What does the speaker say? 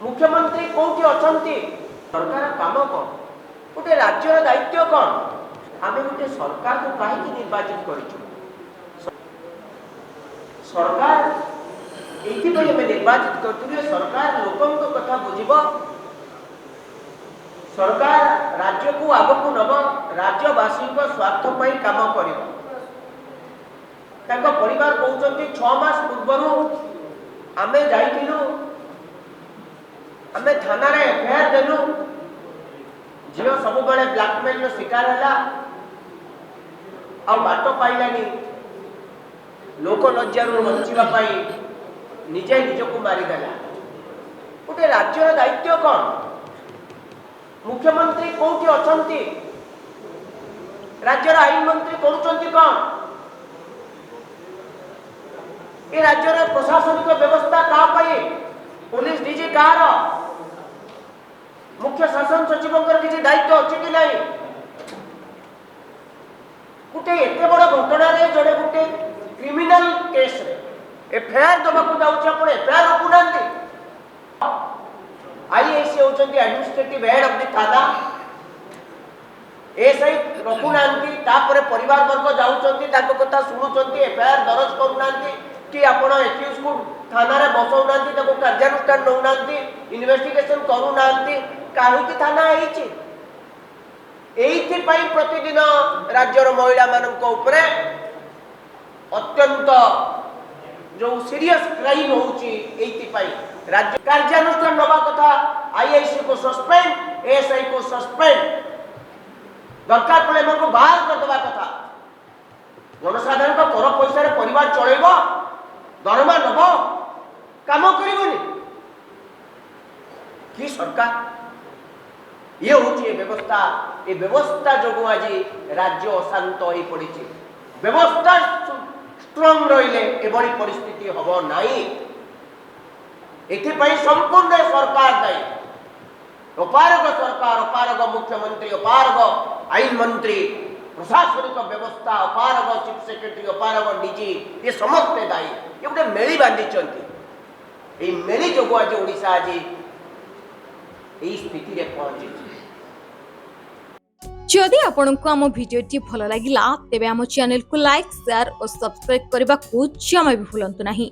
मुख्यमंत्री कौटी अछंती सरकार काम कौन गोटे राज्यर दायित्व कौन आम गोटे सरकार को कहीं निर्वाचित कर सरकार ये निर्वाचित कर सरकार लोकों कथा बुझ सरकार राज्य को आग को नब राज्यवासी स्वार्थ पर काम कर परिवार कहते 6 मास पूर्व आमे जाइलु आमे थाना रे एफआईआर देलु झील सब बड़े ब्लैकमेल शिकार है आ बाट पाइलानी लोक लज्जार बचा निजे निजक मारिदेला गोटे राज्यर दायित्व कौन मुख्यमंत्री कौटी अछंती राज्यर आईन मंत्री करुचंती कौन ये राज्यर प्रशासनिक व्यवस्था क्या पुलिस डीजी कार मुख्य शासन सचिव किसी दायित्व अच्छी कि नहीं गोटे एत बड़ घटना जड़े गोटे क्रिमिनाल केस एफआईआर दबाक जाऊँ एफआईआर रखुना आईएसी होचंती administrative head of the thana SI रखुना परिवार वर्ग जाऊँच कथा शुणुंट एफआईआर दरज करूना कि आपण एक्यूज को थाना रे बसौना कार्यानुष्ठान नौना इन्वेस्टिगेशन करूना कहीं थाना एइथिपाई प्रतिदिन राज्यर महिला मानक उपरे अत्यंत जो सीरियस क्राइम होउची राज्य कार्यानुष्ठान नवा कथा आईआईसी को सस्पेंड एएसआई को सस्पेंड दरकार पड़े को बाहर कर देवा कथा जनसाधारण को कर पैसा परिवार चलेब दरमा नब काम करनी कि सरकार ये हूँ व्यवस्था जो आज राज्य अशांत हो पड़ी व्यवस्था स्ट्रंग रहिले एभली परिस्थिति हम नहीं एथिपाई संपूर्ण सरकार दायी अपारग सरकार अपारग मुख्यमंत्री अपारग आईन मंत्री प्रशासनिक व्यवस्था अपारग चीफ सेक्रेटरी अपारग डीजी ये समस्ते दायी ये गोटे मेली बांधी मेली जो आज ओडिशा आज यही स्थिति रे पहुंची जदि आपंक आम भिडी भल लगा तेब आम चैनल को लाइक शेयर और सब्सक्राइब करने को जमा भी भूलु नहीं।